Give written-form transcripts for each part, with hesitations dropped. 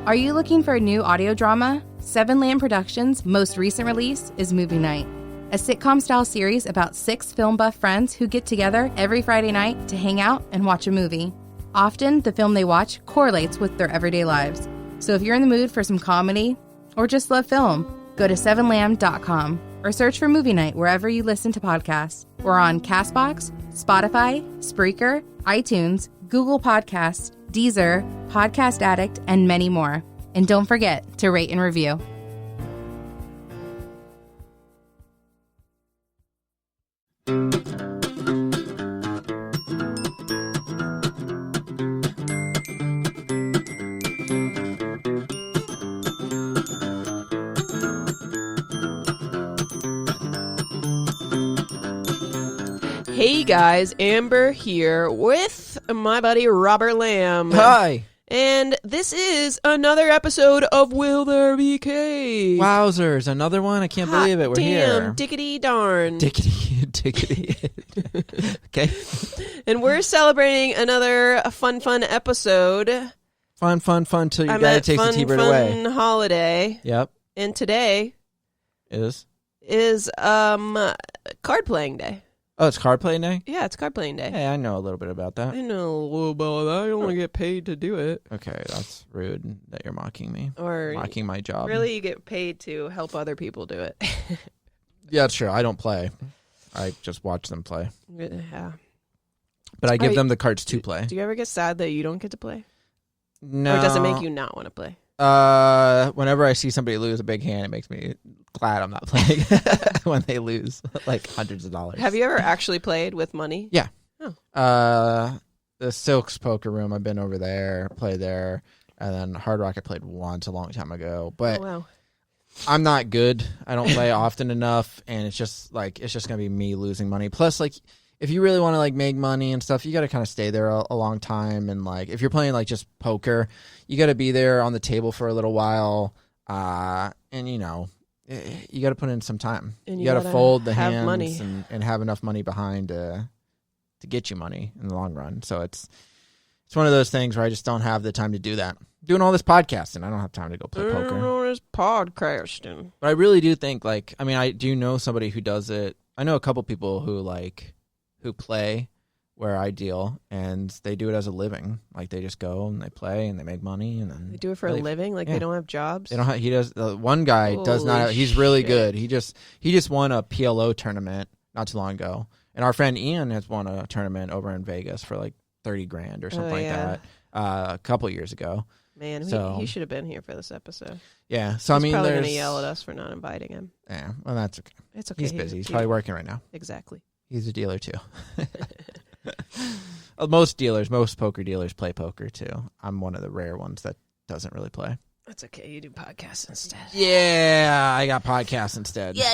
Are you looking for a new audio drama? Seven Lamb Productions' most recent release is Movie Night, a sitcom-style series about 6 film buff friends who get together every Friday night to hang out and watch a movie. Often, the film they watch correlates with their everyday lives. So if you're in the mood for some comedy or just love film, go to sevenlamb.com or search for Movie Night wherever you listen to podcasts. We're on CastBox, Spotify, Spreaker, iTunes, Google Podcasts, Deezer, Podcast Addict, and many more. And don't forget to rate and review. Hey guys, Amber here with my buddy Robert Lamb. Hi. And this is another episode of Will There Be Cake? Wowzers, another one? I can't believe it. We're here. Dickety darn. Dickety. Okay. And we're celebrating another fun episode. Fun till your guy takes the T-bird away. Fun holiday. Yep. And today is card playing day. Oh, it's card playing day? Yeah, it's card playing day. Hey, I know a little bit about that. I know a little about that. I only get paid to do it. Okay, that's rude that you're mocking me. Or mocking my job. Really, you get paid to help other people do it. Yeah, it's true. I don't play. I just watch them play. Yeah. But I give them the cards to play. Do you ever get sad that you don't get to play? No. Or does it make you not want to play? Whenever I see somebody lose a big hand, it makes me glad I'm not playing when they lose like hundreds of dollars. Have you ever actually played with money? Yeah. Oh. The Silks Poker Room, I've been over there, played there, and then Hard Rock I played once a long time ago. But wow. I'm not good. I don't play often enough, and it's just gonna be me losing money. Plus, like, if you really want to like make money and stuff, you got to kind of stay there a long time. And like, if you're playing like just poker, you got to be there on the table for a little while. And you know, you got to put in some time. And you got to fold the hands money. and have enough money behind to get you money in the long run. So it's one of those things where I just don't have the time to do that. Doing all this podcasting, I don't have time to go play poker. All this podcasting. But I really do think, like, I mean, I do know somebody who does it. I know a couple people who play where I deal, and they do it as a living. Like, they just go and they play and they make money, and then They do it for a living? Like, they don't have jobs? They don't have, he does. One guy does not. He's really good. He just won a PLO tournament not too long ago, and our friend Ian has won a tournament over in Vegas for like $30,000 or something like that a couple years ago. Man, he should have been here for this episode. Yeah, so I mean, probably going to yell at us for not inviting him. Yeah, well, that's okay. It's okay. He's busy. He's probably working right now. Exactly. He's a dealer too. Most poker dealers play poker too. I'm one of the rare ones that doesn't really play. That's okay. You do podcasts instead. Yeah, I got podcasts instead. Yeah.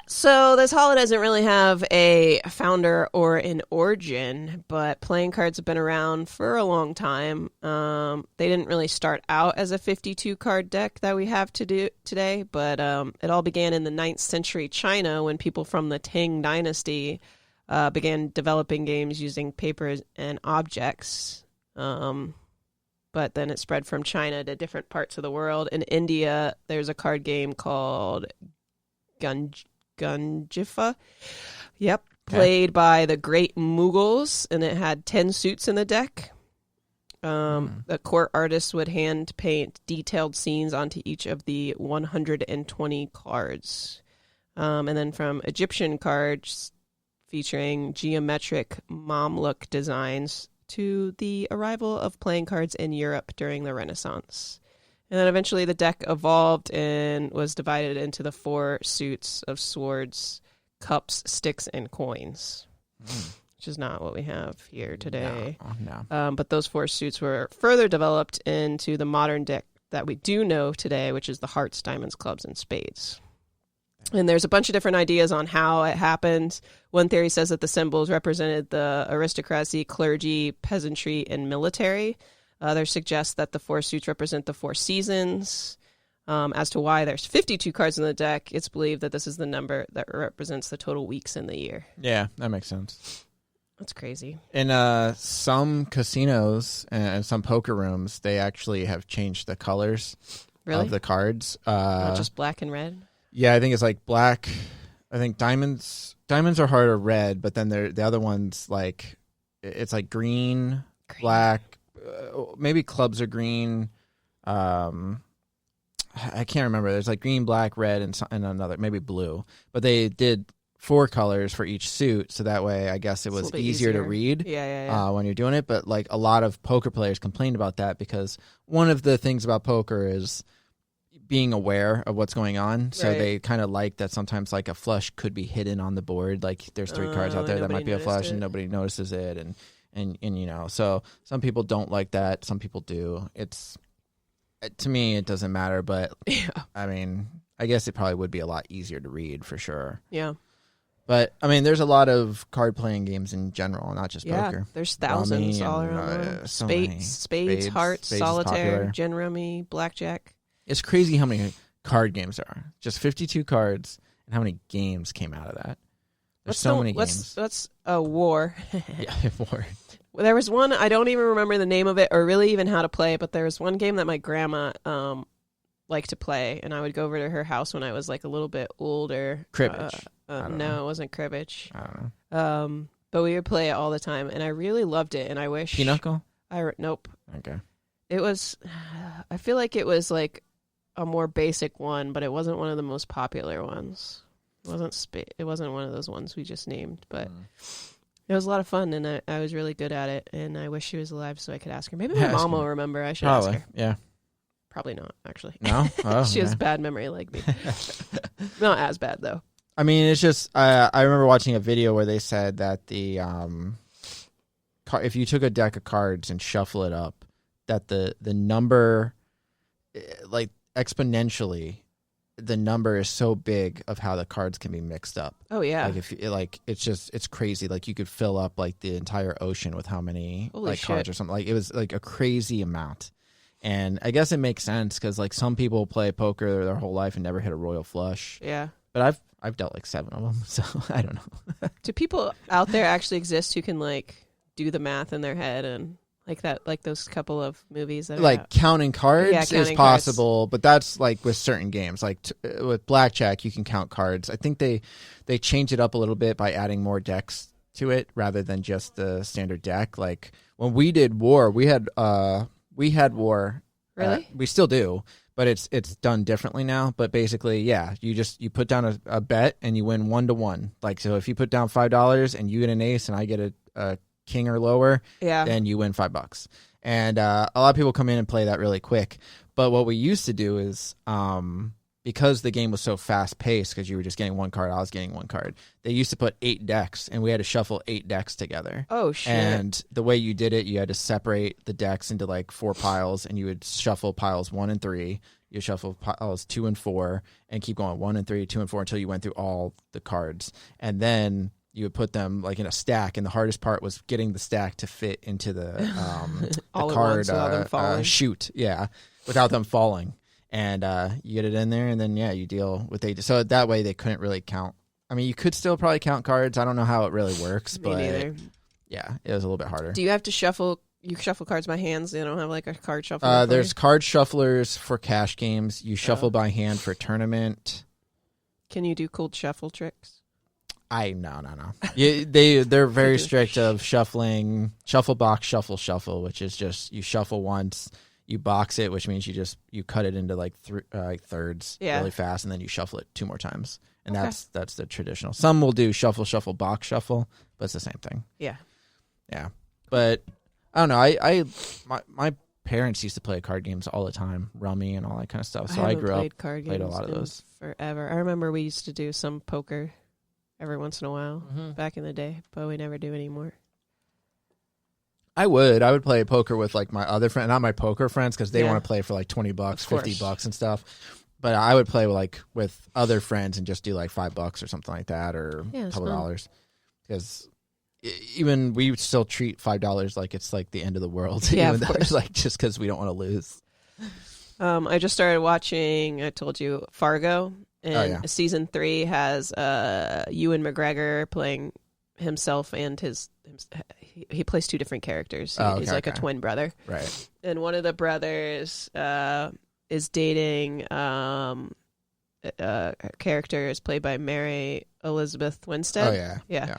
So this holiday doesn't really have a founder or an origin, but playing cards have been around for a long time. They didn't really start out as a 52-card deck that we have to do today, but it all began in the 9th century China when people from the Tang Dynasty began developing games using paper and objects. But then it spread from China to different parts of the world. In India, there's a card game called Gunjifa. Yep. Okay. Played by the Great Mughals, and it had 10 suits in the deck. The court artists would hand paint detailed scenes onto each of the 120 cards. And then from Egyptian cards featuring geometric Mamluk designs to the arrival of playing cards in Europe during the Renaissance. And then eventually the deck evolved and was divided into the 4 suits of swords, cups, sticks, and coins, which is not what we have here today. No. But those 4 suits were further developed into the modern deck that we do know today, which is the hearts, diamonds, clubs, and spades. And there's a bunch of different ideas on how it happened. One theory says that the symbols represented the aristocracy, clergy, peasantry, and military. Others suggest that the 4 suits represent the 4 seasons. As to why there's 52 cards in the deck, it's believed that this is the number that represents the total weeks in the year. Yeah, that makes sense. That's crazy. In some casinos and some poker rooms, they actually have changed the colors Really? of the cards. Not just black and red? Yeah, I think it's like black. I think diamonds are harder red, but then the other ones like it's like green. Black. Maybe clubs are green. I can't remember. There's like green, black, red, and another maybe blue. But they did 4 colors for each suit, so that way I guess it was easier to read when you're doing it. But like a lot of poker players complained about that because one of the things about poker is being aware of what's going on. So they kind of like that sometimes like a flush could be hidden on the board. Like there's 3 cards out there that might be a flush and nobody notices it. And you know, so some people don't like that. Some people do. To me, it doesn't matter. But I mean, I guess it probably would be a lot easier to read for sure. Yeah. But, I mean, there's a lot of card-playing games in general, not just poker. Yeah, there's thousands all around the world. Spades, hearts, solitaire, gin rummy, blackjack. It's crazy how many card games there are. Just 52 cards, and how many games came out of that. There's so many games. That's a war. Yeah, war. There was one, I don't even remember the name of it or really even how to play, but there was one game that my grandma liked to play, and I would go over to her house when I was like a little bit older. Cribbage. No, it wasn't cribbage. I don't know. But we would play it all the time, and I really loved it, and I wish... Pinochle? Nope. Okay. It was... I feel like it was like a more basic one, but it wasn't one of the most popular ones. It wasn't one of those ones we just named, but... It was a lot of fun, and I was really good at it, and I wish she was alive so I could ask her. Maybe my mom will remember. I should ask her. Yeah. Probably not, actually. No? Oh, she has bad memory like me. Not as bad, though. I mean, it's just, I remember watching a video where they said that the, if you took a deck of cards and shuffle it up, that the number, like exponentially, the number is so big of how the cards can be mixed up. Oh yeah. It's crazy. Like you could fill up like the entire ocean with how many cards or something. Like it was like a crazy amount. And I guess it makes sense because like some people play poker their whole life and never hit a royal flush. Yeah. But I've dealt like 7 of them, so I don't know. Do people out there actually exist who can like do the math in their head and like that, like those couple of movies that like counting cards is possible, cards. But that's like with certain games. Like with blackjack, you can count cards. I think they changed it up a little bit by adding more decks to it rather than just the standard deck. Like when we did war, we had war. Really? We still do, but it's done differently now. But basically, yeah, you put down a bet and you win 1-to-1. Like so, if you put down $5 and you get an ace and I get a king or lower, then you win $5. And a lot of people come in and play that really quick. But what we used to do is because the game was so fast paced, because you were just getting one card, I was getting one card. They used to put 8 decks, and we had to shuffle 8 decks together. Oh shit! And the way you did it, you had to separate the decks into like 4 piles, and you would shuffle piles 1 and 3. You shuffle piles 2 and 4, and keep going 1 and 3, 2 and 4 until you went through all the cards, and then you would put them like in a stack, and the hardest part was getting the stack to fit into the card chute, without them falling. And you get it in there, and then you deal with so that way they couldn't really count. I mean, you could still probably count cards. I don't know how it really works, but yeah, it was a little bit harder. Do you have to shuffle? You shuffle cards by hands. They don't have like a card shuffler. There's card shufflers for cash games. You shuffle by hand for tournament. Can you do cold shuffle tricks? No. They're very strict of shuffling, shuffle box, shuffle, which is just you shuffle once, you box it, which means you cut it into like thirds really fast, and then you shuffle it 2 more times, and that's the traditional. Some will do shuffle, box, shuffle, but it's the same thing. Yeah. But I don't know. My parents used to play card games all the time, rummy and all that kind of stuff. So I grew up played a lot of those forever. I remember we used to do some poker every once in a while back in the day, but we never do anymore. I would play poker with like my other friend, not my poker friends, because they want to play for like $20, $50 and stuff. But I would play with other friends and just do like $5 or something like that, or a couple dollars. Because even we still treat $5 like it's like the end of the world. Yeah, of course. Like just because we don't want to lose. I just started watching. I told you Fargo. And season 3 has Ewan McGregor playing himself and he plays two different characters. He's like a twin brother. Right. And one of the brothers is dating a character is played by Mary Elizabeth Winstead. Oh, yeah. Yeah.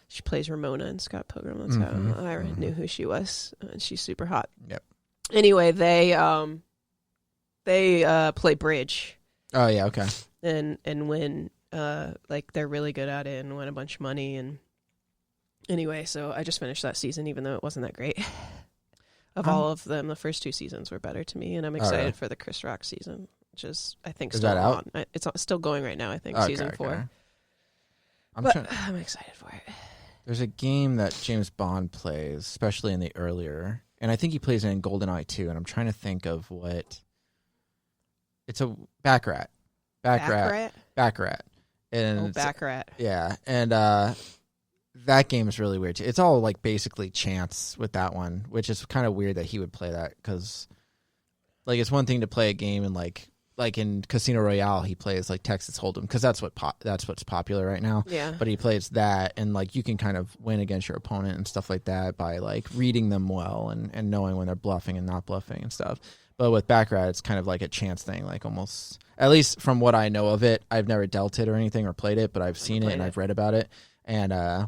She plays Ramona in Scott Pilgrim. That's how I knew who she was. And she's super hot. Yep. Anyway, they play bridge. Oh, yeah, okay. And win. Like they're really good at it and win a bunch of money. And anyway, so I just finished that season, even though it wasn't that great. Of all of them, the first two seasons were better to me, and I'm excited for the Chris Rock season, which is I think still that out? on. It's still going right now. I think season 4. I'm excited for it. There's a game that James Bond plays, especially in the earlier, and I think he plays it in GoldenEye too. And I'm trying to think of what. It's a Baccarat. And Baccarat. Yeah, and that game is really weird too. It's all like basically chance with that one, which is kind of weird that he would play that because, like, it's one thing to play a game and like in Casino Royale he plays like Texas Hold'em because that's what's popular right now. Yeah. But he plays that and like you can kind of win against your opponent and stuff like that by like reading them well and knowing when they're bluffing and not bluffing and stuff. But with Baccarat, it's kind of like a chance thing, like almost, at least from what I know of it. I've never dealt it or anything or played it, but I've seen it and I've read about it. And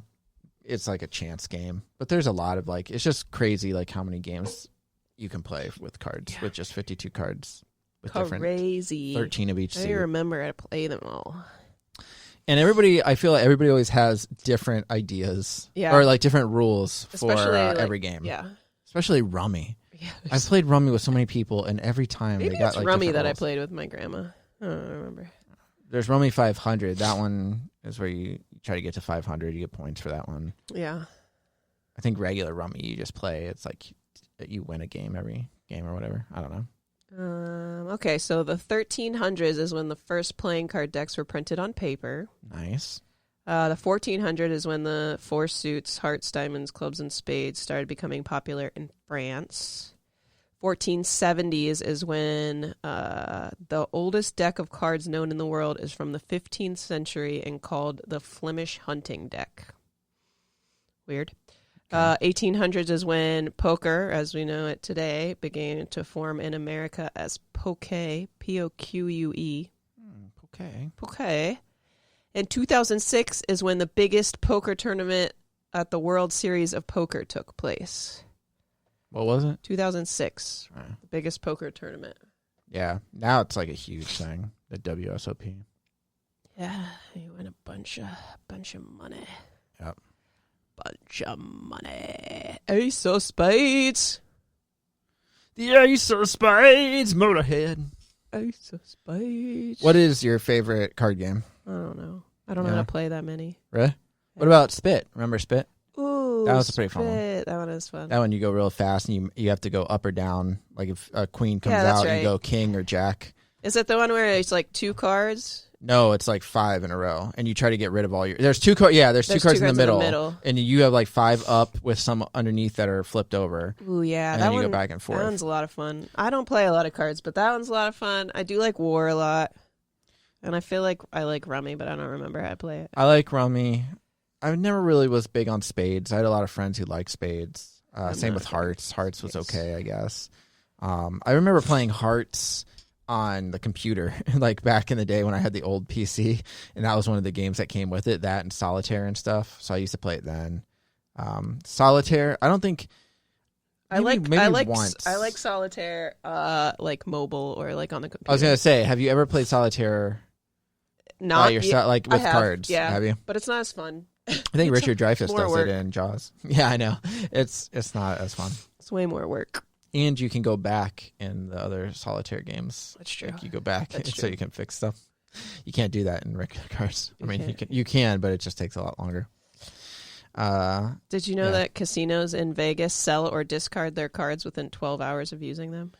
it's like a chance game. But there's a lot of like, it's just crazy like how many games you can play with cards, with just 52 cards. With crazy. 13 of each suit. I remember how to play them all. And I feel like everybody always has different ideas or like different rules especially for every game. Yeah. Especially Rummy. Yeah, I've played Rummy with so many people, and every time maybe they got it's like Rummy that rules. I played with my grandma. I don't remember. There's Rummy 500. That one is where you try to get to 500. You get points for that one. Yeah. I think regular Rummy you just play. It's like you win a game every game or whatever. I don't know. Okay, so the 1300s is when the first playing card decks were printed on paper. Nice. The 1400 is when the 4 suits, hearts, diamonds, clubs, and spades started becoming popular in France. 1470s is when the oldest deck of cards known in the world is from the 15th century and called the Flemish hunting deck. Weird. 1800s is when poker, as we know it today, began to form in America as poke, P-O-Q-U-E. Poke. And 2006 is when the biggest poker tournament at the World Series of Poker took place. What was it? 2006. The biggest poker tournament. Yeah. Now it's like a huge thing, the WSOP. Yeah, you win a bunch of money. Yep. Bunch of money. Ace of Spades. The Ace of Spades, Motorhead. Ace of Spades. What is your favorite card game? I don't know. I don't know how to play that many. Really? What about Spit? Remember Spit? Ooh, that was a pretty fun one. That one is fun. That one you go real fast and you have to go up or down. Like if a queen comes out, you go king or jack. Is it the one where it's like 2 cards? No, it's like 5 in a row, and you try to get rid of all your. There's 2 cards. Yeah, there's 2 cards in the middle, and you have like 5 up with some underneath that are flipped over. Ooh, yeah, and that then you one, go back and forth. That one's a lot of fun. I don't play a lot of cards, but that one's a lot of fun. I do like War a lot, and I feel like I like Rummy, but I don't remember how to play it. I like Rummy. I never really was big on spades. I had a lot of friends who liked spades. Same with hearts. Hearts was okay, I guess. I remember playing hearts on the computer, like back in the day when I had the old PC, and that was one of the games that came with it, that and Solitaire and stuff. So I used to play it then. Solitaire, I don't think. I like once. I like Solitaire, like mobile or like on the computer. I was gonna say, have you ever played Solitaire? Not yourself, like with cards. Yeah, have you? But it's not as fun. I think Richard Dreyfuss does work. it in Jaws. Yeah, I know. It's not as fun. It's way more work. And you can go back in the other Solitaire games. That's true. Like you go back That's so true. you can fix stuff. You can't do that in regular cards. You can, but it just takes a lot longer. Did you know that casinos in Vegas sell or discard their cards within 12 hours of using them?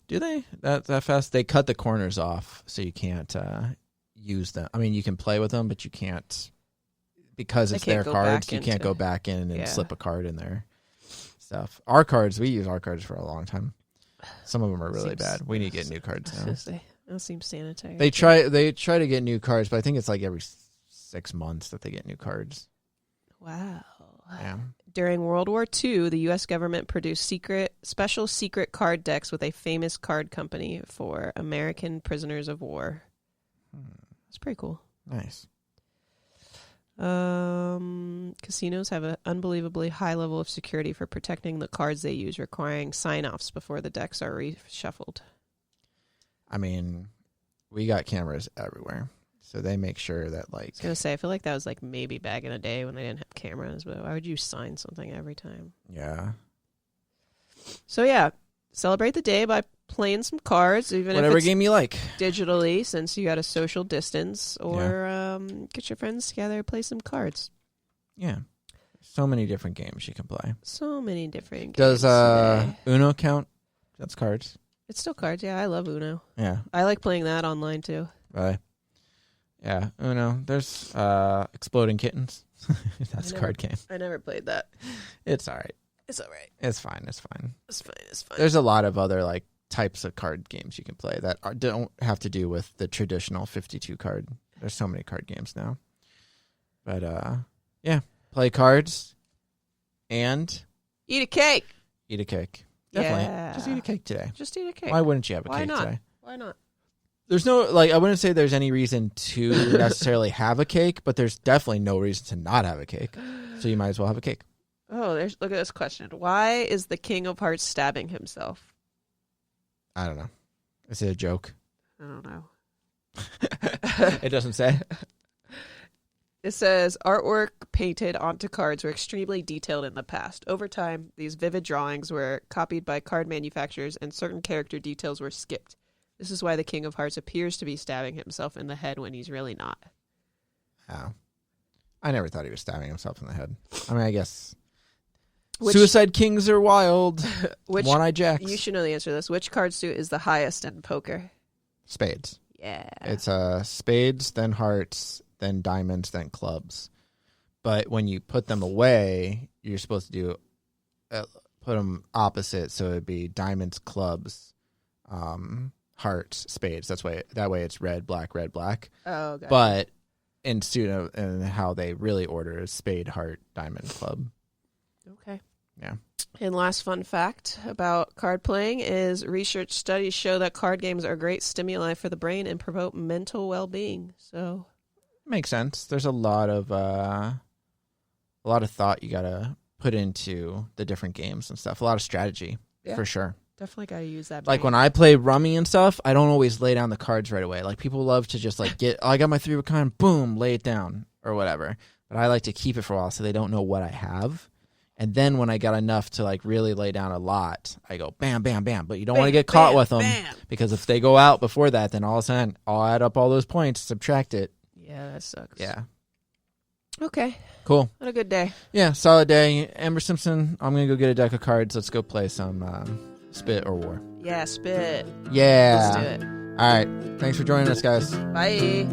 Do they? That fast? They cut the corners off so you can't use them. I mean, you can play with them, but you can't, because it's their cards, you can't go back in and slip a card in there. Stuff. Our cards, we use our cards for a long time. Some of them are really bad. We need to get new cards now. That seems sanitary. They try to get new cards, but I think it's like every 6 months that they get new cards. Wow. Yeah. During World War II, the U.S. government produced special secret card decks with a famous card company for American prisoners of war. That's pretty cool. Nice. Casinos have an unbelievably high level of security for protecting the cards they use, requiring sign-offs before the decks are reshuffled. I mean, we got cameras everywhere, so they make sure that, like... I was going to say, I feel like that was like maybe back in the day when they didn't have cameras, but why would you sign something every time? Yeah. So yeah, celebrate the day by playing some cards, even Whatever if it's game you like. digitally, since you got a social distance, or get your friends together, play some cards. Yeah. So many different games you can play. So many different Does games today. Uno count? That's cards. It's still cards, yeah. I love Uno. Yeah. I like playing that online too. Really? Yeah. Uno. There's Exploding Kittens. That's a card game. I never played that. It's all right. It's all right. It's fine. It's fine. It's fine. It's fine. There's a lot of other like types of card games you can play that don't have to do with the traditional 52 card. There's so many card games now. But yeah, play cards and Eat a cake. eat a cake. Definitely. Yeah. Just eat a cake today. Just eat a cake. Why wouldn't you have a Why cake not? today? Why not? There's no, like, I wouldn't say there's any reason to necessarily have a cake, but there's definitely no reason to not have a cake. So you might as well have a cake. Oh, look at this question. Why is the King of Hearts stabbing himself? I don't know. Is it a joke? I don't know. It doesn't say. It says, artwork painted onto cards were extremely detailed in the past. Over time, these vivid drawings were copied by card manufacturers and certain character details were skipped. This is why the King of Hearts appears to be stabbing himself in the head when he's really not. Oh. I never thought he was stabbing himself in the head. I mean, I guess Which- Suicide Kings are wild. One-Eye Jacks. You should know the answer to this. Which card suit is the highest in poker? Spades. Yeah. It's spades, then hearts, then diamonds, then clubs. But when you put them away, you're supposed to do put them opposite, so it'd be diamonds, clubs, hearts, spades. That way it's red, black, red, black. Oh, gotcha. But in how they really order is spade, heart, diamond, club. Okay. Yeah. And last fun fact about card playing is research studies show that card games are great stimuli for the brain and promote mental well-being. So Makes sense. There's a lot of thought you gotta put into the different games and stuff. A lot of strategy, for sure. definitely got to use that. Like brain. when I play rummy and stuff, I don't always lay down the cards right away. Like people love to just like I got my 3 of a kind, boom, lay it down or whatever. But I like to keep it for a while so they don't know what I have. And then when I got enough to like really lay down a lot, I go bam, bam, bam. But you don't want to get caught with them because if they go out before that, then all of a sudden I'll add up all those points, subtract it. Yeah, that sucks. Yeah. Okay. Cool. What a good day. Yeah, solid day. Amber Simpson, I'm going to go get a deck of cards. Let's go play some Spit or War. Yeah, spit. Yeah. Let's do it. All right. Thanks for joining us, guys. Bye.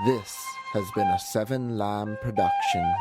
This has been a Seven Lamb production.